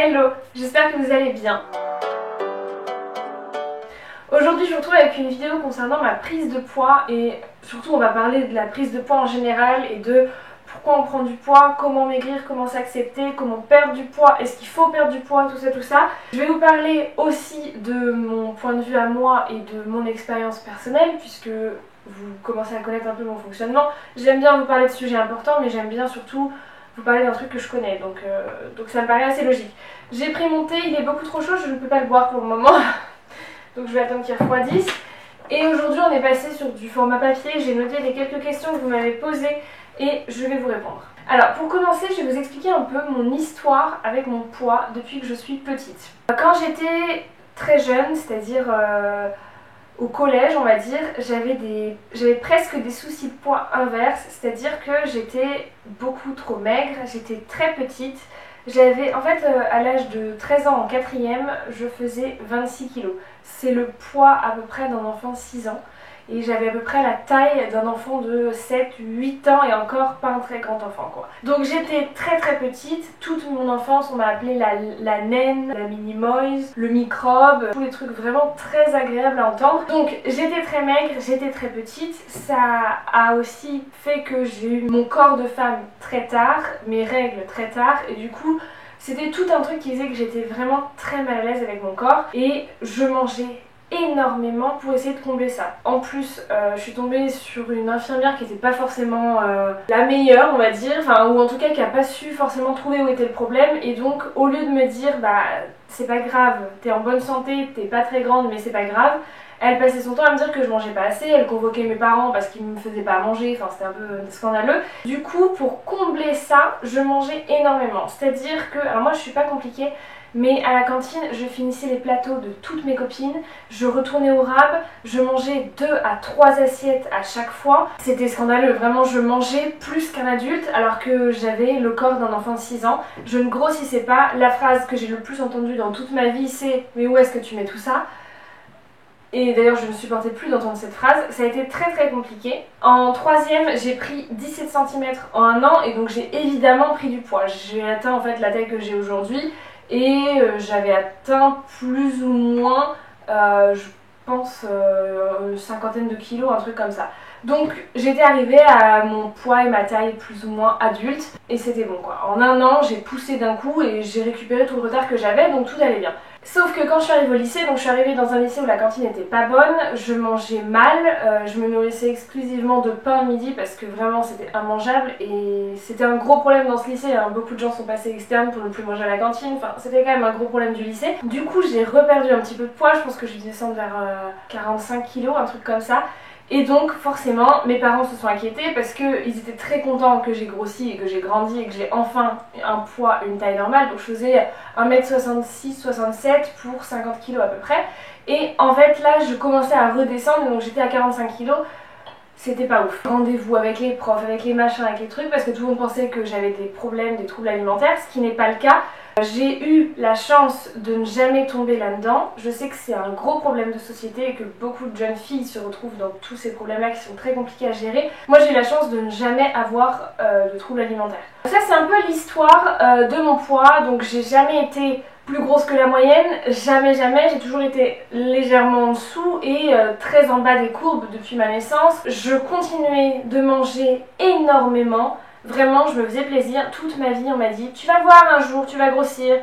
Hello, j'espère que vous allez bien. Aujourd'hui je vous retrouve avec une vidéo concernant ma prise de poids et surtout on va parler de la prise de poids en général et de pourquoi on prend du poids, comment maigrir, comment s'accepter, comment perdre du poids, est-ce qu'il faut perdre du poids, tout ça tout ça. Je vais vous parler aussi de mon point de vue à moi et de mon expérience personnelle puisque vous commencez à connaître un peu mon fonctionnement. J'aime bien vous parler de sujets importants mais j'aime bien surtout vous parler d'un truc que je connais, donc ça me paraît assez logique. J'ai pris mon thé, il est beaucoup trop chaud, je ne peux pas le boire pour le moment, donc je vais attendre qu'il refroidisse. Et aujourd'hui on est passé sur du format papier, j'ai noté les quelques questions que vous m'avez posées et je vais vous répondre. Alors pour commencer, je vais vous expliquer un peu mon histoire avec mon poids depuis que je suis petite. Quand j'étais très jeune, c'est-à-dire au collège on va dire, j'avais presque des soucis de poids inverses, c'est-à-dire que j'étais beaucoup trop maigre, j'étais très petite. J'avais en fait à l'âge de 13 ans en 4e, je faisais 26 kg. C'est le poids à peu près d'un enfant de 6 ans. Et j'avais à peu près la taille d'un enfant de 7-8 ans et encore pas un très grand enfant quoi. Donc j'étais très très petite, toute mon enfance on m'a appelée la naine, la mini-moise, le microbe, tous les trucs vraiment très agréables à entendre. Donc j'étais très maigre, j'étais très petite, ça a aussi fait que j'ai eu mon corps de femme très tard, mes règles très tard et du coup c'était tout un truc qui faisait que j'étais vraiment très mal à l'aise avec mon corps et je mangeais énormément pour essayer de combler ça. En plus, je suis tombée sur une infirmière qui n'était pas forcément la meilleure, on va dire, enfin, ou en tout cas qui n'a pas su forcément trouver où était le problème. Et donc, au lieu de me dire, bah, c'est pas grave, t'es en bonne santé, t'es pas très grande, mais c'est pas grave, elle passait son temps à me dire que je mangeais pas assez, elle convoquait mes parents parce qu'ils me faisaient pas à manger, enfin c'était un peu scandaleux. Du coup, pour combler ça, je mangeais énormément. C'est-à-dire que, alors moi je suis pas compliquée, mais à la cantine, je finissais les plateaux de toutes mes copines, je retournais au rab, je mangeais 2 à 3 assiettes à chaque fois. C'était scandaleux, vraiment je mangeais plus qu'un adulte alors que j'avais le corps d'un enfant de 6 ans. Je ne grossissais pas. La phrase que j'ai le plus entendue dans toute ma vie c'est « mais où est-ce que tu mets tout ça ?» Et d'ailleurs je ne supportais plus d'entendre cette phrase, ça a été très très compliqué. En 3e j'ai pris 17 cm en un an et donc j'ai évidemment pris du poids. J'ai atteint en fait la taille que j'ai aujourd'hui et j'avais atteint plus ou moins, je pense, une cinquantaine de kilos, un truc comme ça. Donc j'étais arrivée à mon poids et ma taille plus ou moins adulte et c'était bon quoi. En un an j'ai poussé d'un coup et j'ai récupéré tout le retard que j'avais donc tout allait bien. Sauf que quand je suis arrivée au lycée, donc je suis arrivée dans un lycée où la cantine n'était pas bonne, je mangeais mal, je me nourrissais exclusivement de pain le midi parce que vraiment c'était immangeable et c'était un gros problème dans ce lycée, hein. Beaucoup de gens sont passés externes pour ne plus manger à la cantine, enfin c'était quand même un gros problème du lycée. Du coup j'ai reperdu un petit peu de poids, je pense que je vais descendre vers 45 kilos, un truc comme ça. Et donc forcément mes parents se sont inquiétés parce qu'ils étaient très contents que j'ai grossi et que j'ai grandi et que j'ai enfin un poids, une taille normale. Donc je faisais 1m66-67 pour 50 kg à peu près. Et en fait là je commençais à redescendre donc j'étais à 45 kg. C'était pas ouf. Rendez-vous avec les profs, avec les machins, avec les trucs parce que tout le monde pensait que j'avais des problèmes, des troubles alimentaires, ce qui n'est pas le cas. J'ai eu la chance de ne jamais tomber là-dedans. Je sais que c'est un gros problème de société et que beaucoup de jeunes filles se retrouvent dans tous ces problèmes-là qui sont très compliqués à gérer. Moi j'ai eu la chance de ne jamais avoir de troubles alimentaires. Ça c'est un peu l'histoire de mon poids. Donc j'ai jamais été plus grosse que la moyenne, jamais, j'ai toujours été légèrement en dessous et très en bas des courbes depuis ma naissance. Je continuais de manger énormément. Vraiment, je me faisais plaisir. Toute ma vie, on m'a dit « tu vas voir un jour, tu vas grossir ».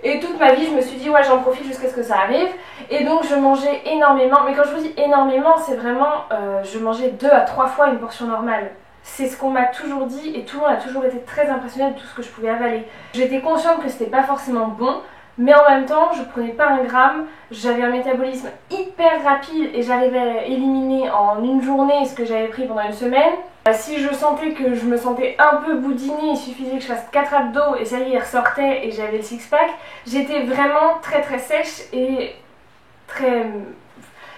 Et toute ma vie, je me suis dit « ouais, j'en profite jusqu'à ce que ça arrive ». Et donc, je mangeais énormément. Mais quand je vous dis énormément, c'est vraiment… je mangeais 2 à 3 fois une portion normale. C'est ce qu'on m'a toujours dit et tout le monde a toujours été très impressionné de tout ce que je pouvais avaler. J'étais consciente que c'était pas forcément bon. Mais en même temps, je prenais pas un gramme, j'avais un métabolisme hyper rapide et j'arrivais à éliminer en une journée ce que j'avais pris pendant une semaine. Si je sentais que je me sentais un peu boudinée, il suffisait que je fasse 4 abdos et ça y est, il ressortait et j'avais le six-pack. J'étais vraiment très très sèche et très…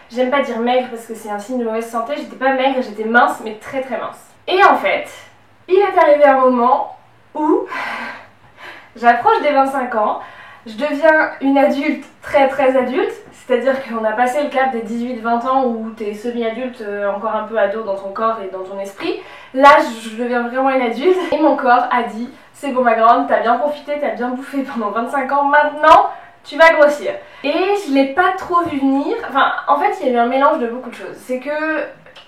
J'aime pas dire maigre parce que c'est un signe de mauvaise santé, j'étais pas maigre, j'étais mince mais très très mince. Et en fait, il est arrivé un moment où j'approche des 25 ans. Je deviens une adulte très adulte, c'est-à-dire qu'on a passé le cap des 18-20 ans où t'es semi-adulte, encore un peu ado dans ton corps et dans ton esprit. Là, je deviens vraiment une adulte et mon corps a dit c'est bon ma grande, t'as bien profité, t'as bien bouffé pendant 25 ans, maintenant tu vas grossir. Et je l'ai pas trop vu venir, enfin en fait il y a eu un mélange de beaucoup de choses. C'est que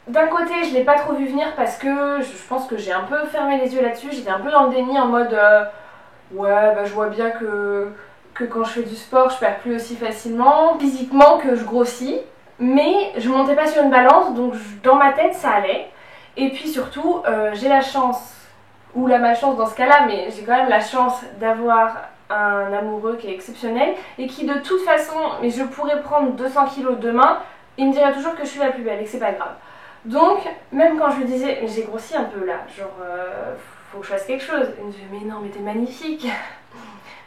d'un côté je l'ai pas trop vu venir parce que je pense que j'ai un peu fermé les yeux là-dessus, j'étais un peu dans le déni en mode ouais bah je vois bien que quand je fais du sport je perds plus aussi facilement physiquement que je grossis. Mais je montais pas sur une balance donc dans ma tête ça allait. Et puis surtout j'ai la chance, ou la malchance dans ce cas-là, mais j'ai quand même la chance d'avoir un amoureux qui est exceptionnel et qui de toute façon, mais je pourrais prendre 200 kilos demain, il me dirait toujours que je suis la plus belle et que c'est pas grave. Donc même quand je lui disais mais j'ai grossi un peu là, genre faut que je fasse quelque chose, il me disait mais non mais t'es magnifique.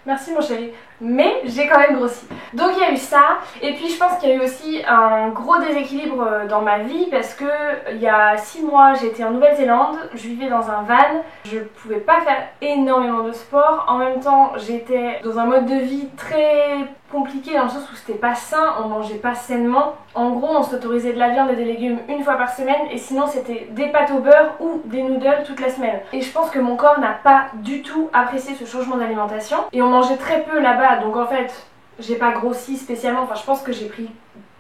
Merci mon chéri, mais j'ai quand même grossi. Donc il y a eu ça, et puis je pense qu'il y a eu aussi un gros déséquilibre dans ma vie parce que il y a 6 mois j'étais en Nouvelle-Zélande, je vivais dans un van, je pouvais pas faire énormément de sport, en même temps j'étais dans un mode de vie très compliqué dans le sens où c'était pas sain, on mangeait pas sainement. En gros on s'autorisait de la viande et des légumes une fois par semaine et sinon c'était des pâtes au beurre ou des noodles toute la semaine. Et je pense que mon corps n'a pas du tout apprécié ce changement d'alimentation et on mangeait très peu là-bas donc en fait j'ai pas grossi spécialement, enfin je pense que j'ai pris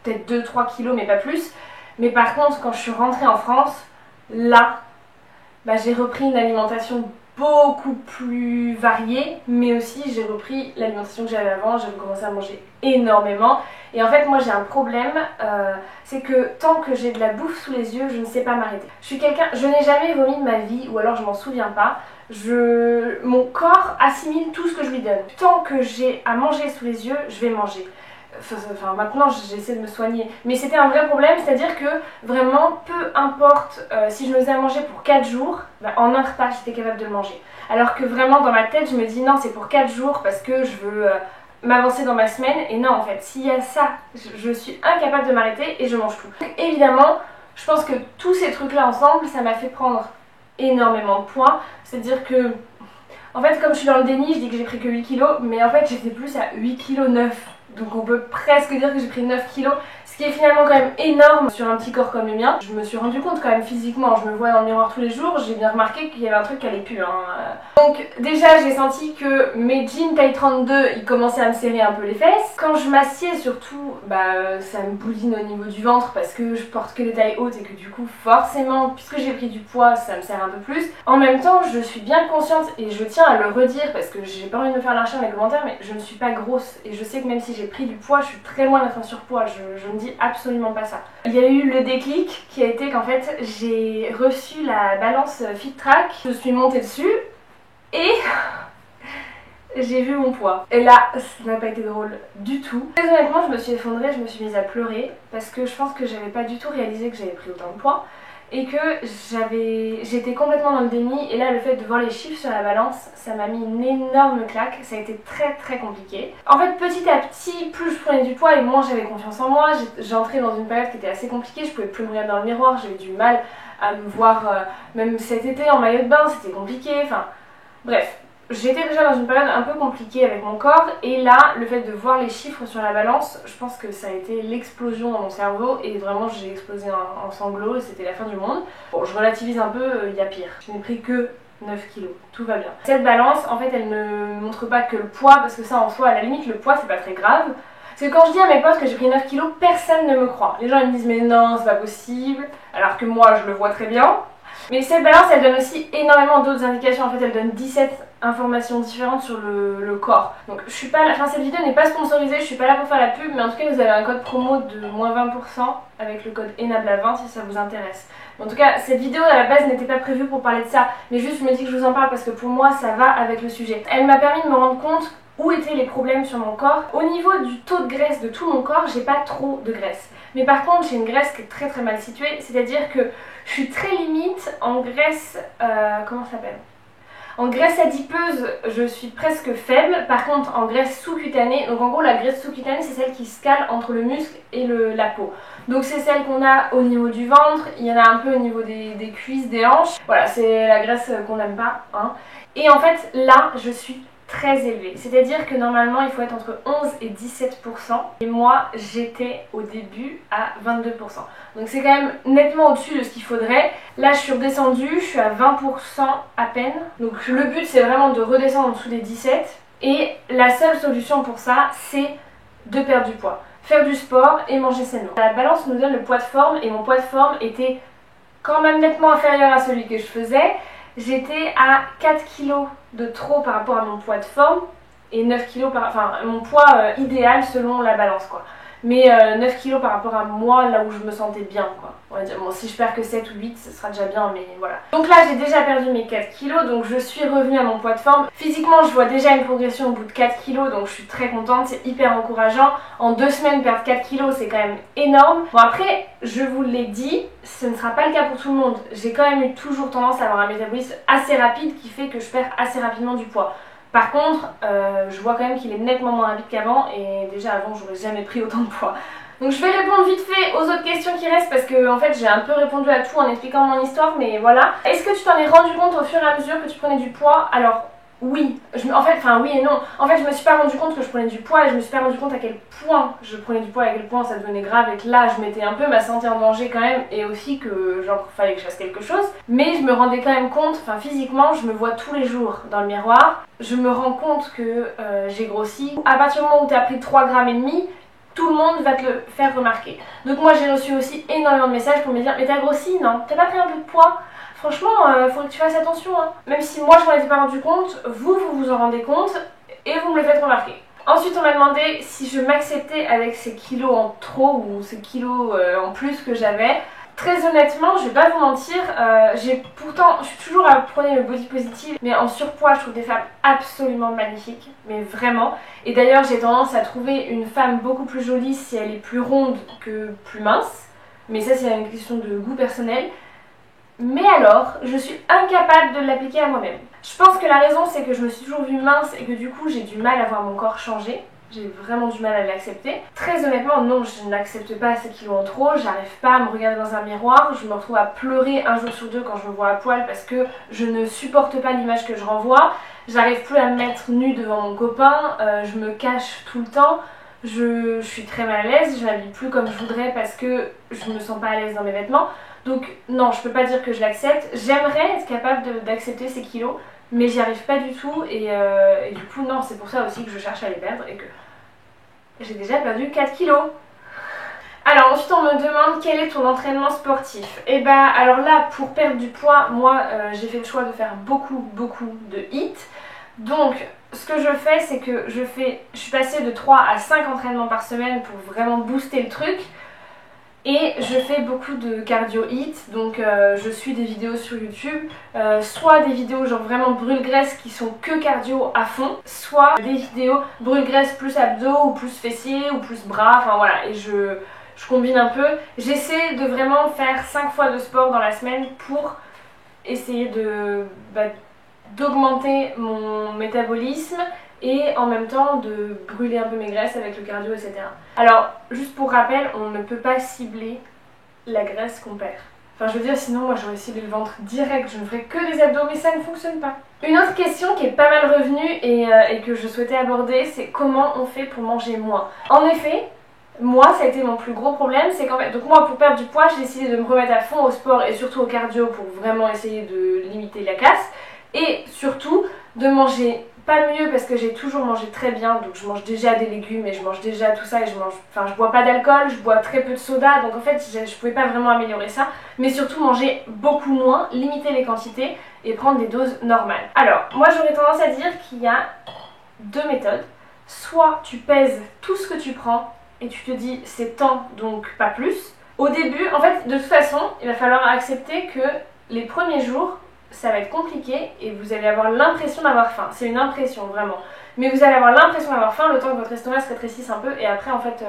peut-être 2-3 kilos mais pas plus. Mais par contre quand je suis rentrée en France, là bah, j'ai repris une alimentation beaucoup plus variée, mais aussi j'ai repris l'alimentation que j'avais avant, j'ai commencé à manger énormément. Et en fait moi j'ai un problème, c'est que tant que j'ai de la bouffe sous les yeux, je ne sais pas m'arrêter. Je n'ai jamais vomi de ma vie, ou alors je m'en souviens pas. Mon corps assimile tout ce que je lui donne. Tant que j'ai à manger sous les yeux, je vais manger. Enfin maintenant j'essaie de me soigner, mais c'était un vrai problème, c'est-à-dire que vraiment peu importe si je me faisais à manger pour 4 jours, bah, en un repas j'étais capable de le manger. Alors que vraiment dans ma tête je me dis non c'est pour 4 jours parce que je veux m'avancer dans ma semaine, et non en fait s'il y a ça je suis incapable de m'arrêter et je mange tout. Donc, évidemment je pense que tous ces trucs là ensemble ça m'a fait prendre énormément de poids, c'est-à-dire que en fait comme je suis dans le déni je dis que j'ai pris que 8 kilos, mais en fait j'étais plus à 8 kg 9. Donc on peut presque dire que j'ai pris 9 kilos, ce qui est finalement quand même énorme sur un petit corps comme le mien. Je me suis rendu compte quand même physiquement, je me vois dans le miroir tous les jours, j'ai bien remarqué qu'il y avait un truc qui allait plus. Donc déjà j'ai senti que mes jeans taille 32, ils commençaient à me serrer un peu les fesses. Quand je m'assieds surtout, bah ça me bouline au niveau du ventre parce que je porte que des tailles hautes et que du coup forcément, puisque j'ai pris du poids, ça me serre un peu plus. En même temps, je suis bien consciente et je tiens à le redire parce que j'ai pas envie de me faire lâcher dans les commentaires, mais je ne suis pas grosse et je sais que même si j'ai pris du poids, je suis très loin d'être en surpoids, je ne dis absolument pas ça. Il y a eu le déclic qui a été qu'en fait j'ai reçu la balance FitTrack, je suis montée dessus et j'ai vu mon poids. Et là, ça n'a pas été drôle du tout. Très honnêtement, je me suis effondrée, je me suis mise à pleurer parce que je pense que j'avais pas du tout réalisé que j'avais pris autant de poids et que j'étais complètement dans le déni. Et là le fait de voir les chiffres sur la balance, ça m'a mis une énorme claque, ça a été très compliqué. En fait petit à petit, plus je prenais du poids et moins j'avais confiance en moi, j'entrais dans une période qui était assez compliquée, je pouvais plus me regarder dans le miroir, j'avais du mal à me voir, même cet été en maillot de bain c'était compliqué, enfin bref. J'étais déjà dans une période un peu compliquée avec mon corps et là, le fait de voir les chiffres sur la balance, je pense que ça a été l'explosion dans mon cerveau et vraiment j'ai explosé en sanglots et c'était la fin du monde. Bon, je relativise un peu, il y a pire. Je n'ai pris que 9 kilos, tout va bien. Cette balance, en fait, elle ne montre pas que le poids, parce que ça en soi, à la limite, le poids c'est pas très grave. Parce que quand je dis à mes potes que j'ai pris 9 kilos, personne ne me croit. Les gens ils me disent mais non, c'est pas possible, alors que moi je le vois très bien. Mais cette balance elle donne aussi énormément d'autres indications, en fait elle donne 17 informations différentes sur le corps. Donc je suis pas là, enfin cette vidéo n'est pas sponsorisée, je suis pas là pour faire la pub, mais en tout cas vous avez un code promo de moins 20% avec le code ENABLA20 si ça vous intéresse. En tout cas cette vidéo à la base n'était pas prévue pour parler de ça, mais juste je me dis que je vous en parle parce que pour moi ça va avec le sujet. Elle m'a permis de me rendre compte où étaient les problèmes sur mon corps. Au niveau du taux de graisse de tout mon corps, j'ai pas trop de graisse. Mais par contre, j'ai une graisse qui est très mal située, c'est-à-dire que je suis très limite en graisse, comment ça s'appelle ? En graisse adipeuse, je suis presque faible. Par contre, en graisse sous-cutanée, donc en gros la graisse sous-cutanée c'est celle qui se cale entre le muscle et la peau. Donc c'est celle qu'on a au niveau du ventre, il y en a un peu au niveau des cuisses, des hanches. Voilà, c'est la graisse qu'on n'aime pas. Hein. Et en fait là, je suis très élevé. C'est-à-dire que normalement il faut être entre 11 et 17%. Et moi j'étais au début à 22%. Donc c'est quand même nettement au-dessus de ce qu'il faudrait. Là je suis redescendue, je suis à 20% à peine. Donc le but c'est vraiment de redescendre en dessous des 17. Et la seule solution pour ça c'est de perdre du poids. Faire du sport et manger sainement. La balance nous donne le poids de forme et mon poids de forme était quand même nettement inférieur à celui que je faisais. J'étais à 4 kg de trop par rapport à mon poids de forme et 9 kg par... Enfin, mon poids idéal selon la balance, quoi. Mais 9 kg par rapport à moi, là où je me sentais bien, quoi. On va dire, bon, si je perds que 7 ou 8, ce sera déjà bien, mais voilà. Donc là, j'ai déjà perdu mes 4 kg, donc je suis revenue à mon poids de forme. Physiquement, je vois déjà une progression au bout de 4 kg, donc je suis très contente, c'est hyper encourageant. En 2 semaines, perdre 4 kg, c'est quand même énorme. Bon, après, je vous l'ai dit, ce ne sera pas le cas pour tout le monde. J'ai quand même eu toujours tendance à avoir un métabolisme assez rapide qui fait que je perds assez rapidement du poids. Par contre, je vois quand même qu'il est nettement moins rapide qu'avant et déjà avant j'aurais jamais pris autant de poids. Donc je vais répondre vite fait aux autres questions qui restent parce que en fait j'ai un peu répondu à tout en expliquant mon histoire, mais voilà. Est-ce que tu t'en es rendu compte au fur et à mesure que tu prenais du poids? Alors oui, oui et non. En fait je me suis pas rendu compte que je prenais du poids et je me suis pas rendu compte à quel point je prenais du poids et à quel point ça devenait grave et que là je mettais un peu ma santé en danger quand même et aussi que genre fallait que je fasse quelque chose. Mais je me rendais quand même compte, enfin physiquement je me vois tous les jours dans le miroir, je me rends compte que j'ai grossi. À partir du moment où tu as pris 3,5 grammes, tout le monde va te le faire remarquer. Donc moi j'ai reçu aussi énormément de messages pour me dire mais t'as grossi? Non, t'as pas pris un peu de poids? Franchement, faudrait que tu fasses attention, hein. Même si moi je m'en étais pas rendu compte, vous vous en rendez compte et vous me le faites remarquer. Ensuite on m'a demandé si je m'acceptais avec ces kilos en trop ou ces kilos en plus que j'avais. Très honnêtement, je vais pas vous mentir, je suis toujours à prôner le body positive, mais en surpoids je trouve des femmes absolument magnifiques, mais vraiment. Et d'ailleurs j'ai tendance à trouver une femme beaucoup plus jolie si elle est plus ronde que plus mince, mais ça c'est une question de goût personnel. Mais alors, je suis incapable de l'appliquer à moi-même. Je pense que la raison c'est que je me suis toujours vue mince et que du coup j'ai du mal à voir mon corps changer. J'ai vraiment du mal à l'accepter. Très honnêtement, non, je n'accepte pas ces kilos en trop. J'arrive pas à me regarder dans un miroir. Je me retrouve à pleurer un jour sur deux quand je me vois à poil parce que je ne supporte pas l'image que je renvoie. J'arrive plus à me mettre nue devant mon copain. Je me cache tout le temps. Je suis très mal à l'aise. Je m'habille plus comme je voudrais parce que je me sens pas à l'aise dans mes vêtements. Donc non, je peux pas dire que je l'accepte. J'aimerais être capable d'accepter ces kilos, mais j'y arrive pas du tout et du coup non, c'est pour ça aussi que je cherche à les perdre et que j'ai déjà perdu 4 kilos. Alors ensuite on me demande quel est ton entraînement sportif. Et bah alors là pour perdre du poids, moi j'ai fait le choix de faire beaucoup de HIIT. Donc ce que je fais c'est que je suis passée de 3 à 5 entraînements par semaine pour vraiment booster le truc. Et je fais beaucoup de cardio HIIT, donc je suis des vidéos sur YouTube, soit des vidéos genre vraiment brûle-graisse qui sont que cardio à fond, soit des vidéos brûle-graisse plus abdos ou plus fessiers ou plus bras, enfin voilà, et je combine un peu. J'essaie de vraiment faire 5 fois de sport dans la semaine pour essayer d'augmenter mon métabolisme et en même temps de brûler un peu mes graisses avec le cardio, etc. Alors, juste pour rappel, on ne peut pas cibler la graisse qu'on perd. Enfin, je veux dire, sinon, moi j'aurais ciblé le ventre direct, je ne ferais que des abdos, mais ça ne fonctionne pas. Une autre question qui est pas mal revenue et que je souhaitais aborder, c'est comment on fait pour manger moins. En effet, moi, ça a été mon plus gros problème, c'est qu'en fait, donc moi, pour perdre du poids, j'ai décidé de me remettre à fond au sport et surtout au cardio pour vraiment essayer de limiter la casse. Et surtout, de manger pas mieux parce que j'ai toujours mangé très bien, donc je mange déjà des légumes et je mange déjà tout ça et je bois pas d'alcool, je bois très peu de soda, donc en fait je pouvais pas vraiment améliorer ça, mais surtout manger beaucoup moins, limiter les quantités et prendre des doses normales. Alors moi j'aurais tendance à dire qu'il y a deux méthodes, soit tu pèses tout ce que tu prends et tu te dis c'est tant donc pas plus. Au début, en fait de toute façon il va falloir accepter que les premiers jours ça va être compliqué et vous allez avoir l'impression d'avoir faim. C'est une impression vraiment. Mais vous allez avoir l'impression d'avoir faim le temps que votre estomac se rétrécisse un peu. Et après en fait,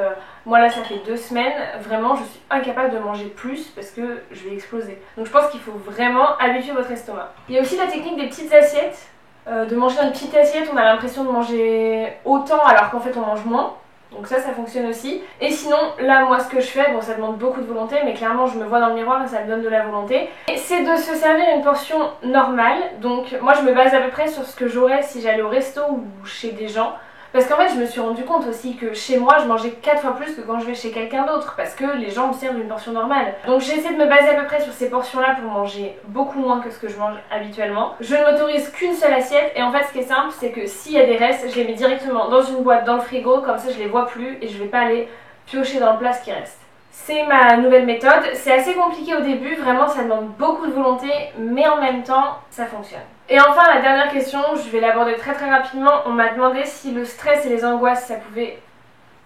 moi là ça fait 2 semaines, vraiment je suis incapable de manger plus parce que je vais exploser. Donc je pense qu'il faut vraiment habituer votre estomac. Il y a aussi la technique des petites assiettes. De manger dans une petite assiette, on a l'impression de manger autant alors qu'en fait on mange moins. Donc ça fonctionne aussi. Et sinon, là, moi, ce que je fais, bon, ça demande beaucoup de volonté, mais clairement, je me vois dans le miroir et ça me donne de la volonté. Et c'est de se servir une portion normale. Donc moi, je me base à peu près sur ce que j'aurais si j'allais au resto ou chez des gens. Parce qu'en fait, je me suis rendu compte aussi que chez moi, je mangeais 4 fois plus que quand je vais chez quelqu'un d'autre. Parce que les gens me servent une portion normale. Donc j'essaie de me baser à peu près sur ces portions-là pour manger beaucoup moins que ce que je mange habituellement. Je ne m'autorise qu'une seule assiette. Et en fait, ce qui est simple, c'est que s'il y a des restes, je les mets directement dans une boîte, dans le frigo. Comme ça, je les vois plus et je vais pas aller piocher dans le plat ce qui reste. C'est ma nouvelle méthode. C'est assez compliqué au début, vraiment ça demande beaucoup de volonté, mais en même temps ça fonctionne. Et enfin la dernière question, je vais l'aborder très rapidement. On m'a demandé si le stress et les angoisses ça pouvait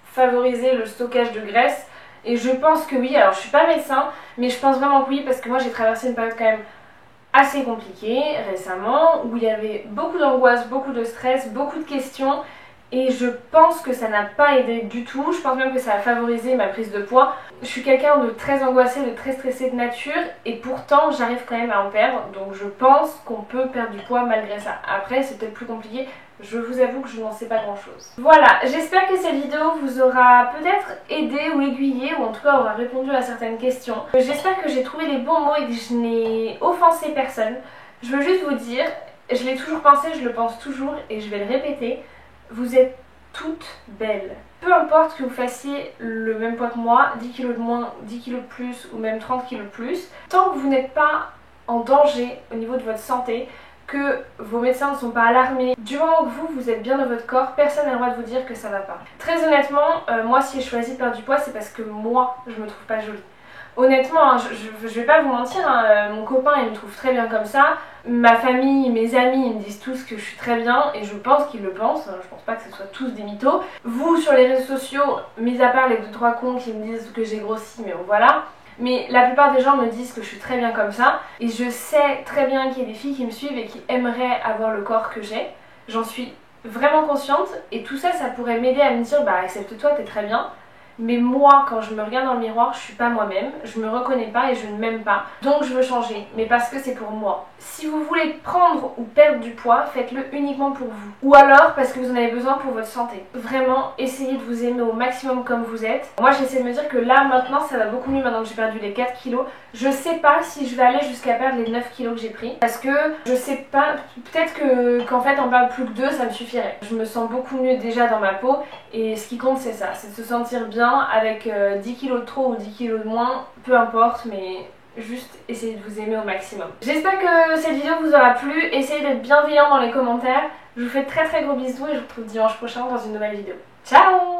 favoriser le stockage de graisse. Et je pense que oui. Alors je suis pas médecin, mais je pense vraiment que oui, parce que moi j'ai traversé une période quand même assez compliquée récemment, où il y avait beaucoup d'angoisse, beaucoup de stress, beaucoup de questions. Et je pense que ça n'a pas aidé du tout, je pense même que ça a favorisé ma prise de poids. Je suis quelqu'un de très angoissé, de très stressé de nature et pourtant j'arrive quand même à en perdre. Donc je pense qu'on peut perdre du poids malgré ça. Après c'est peut-être plus compliqué, je vous avoue que je n'en sais pas grand chose. Voilà, j'espère que cette vidéo vous aura peut-être aidé ou aiguillé ou en tout cas aura répondu à certaines questions. J'espère que j'ai trouvé les bons mots et que je n'ai offensé personne. Je veux juste vous dire, je l'ai toujours pensé, je le pense toujours et je vais le répéter. Vous êtes toutes belles. Peu importe que vous fassiez le même poids que moi, 10 kg de moins, 10 kg de plus ou même 30 kg de plus, tant que vous n'êtes pas en danger au niveau de votre santé, que vos médecins ne sont pas alarmés, du moment que vous êtes bien dans votre corps, personne n'a le droit de vous dire que ça va pas. Très honnêtement, moi si j'ai choisi de perdre du poids, c'est parce que moi, je me trouve pas jolie. Honnêtement, hein, je vais pas vous mentir, hein, mon copain il me trouve très bien comme ça, ma famille, mes amis ils me disent tous que je suis très bien et je pense qu'ils le pensent, je pense pas que ce soit tous des mythos. Vous sur les réseaux sociaux, mis à part les 2-3 cons qui me disent que j'ai grossi, mais bon voilà. Mais la plupart des gens me disent que je suis très bien comme ça et je sais très bien qu'il y a des filles qui me suivent et qui aimeraient avoir le corps que j'ai. J'en suis vraiment consciente et tout ça, ça pourrait m'aider à me dire bah accepte-toi, t'es très bien. Mais moi, quand je me regarde dans le miroir, je suis pas moi-même, je me reconnais pas et je ne m'aime pas. Donc je veux changer, mais parce que c'est pour moi. Si vous voulez prendre ou perdre du poids, faites-le uniquement pour vous. Ou alors parce que vous en avez besoin pour votre santé. Vraiment, essayez de vous aimer au maximum comme vous êtes. Moi, j'essaie de me dire que là, maintenant, ça va beaucoup mieux maintenant que j'ai perdu les 4 kilos. Je sais pas si je vais aller jusqu'à perdre les 9 kilos que j'ai pris. Parce que je sais pas, peut-être qu'en fait, en perdre plus que 2, ça me suffirait. Je me sens beaucoup mieux déjà dans ma peau. Et ce qui compte, c'est ça, c'est de se sentir bien avec 10 kilos de trop ou 10 kilos de moins, peu importe, mais juste essayez de vous aimer au maximum. J'espère que cette vidéo vous aura plu, essayez d'être bienveillant dans les commentaires. Je vous fais très gros bisous et je vous retrouve dimanche prochain dans une nouvelle vidéo. Ciao!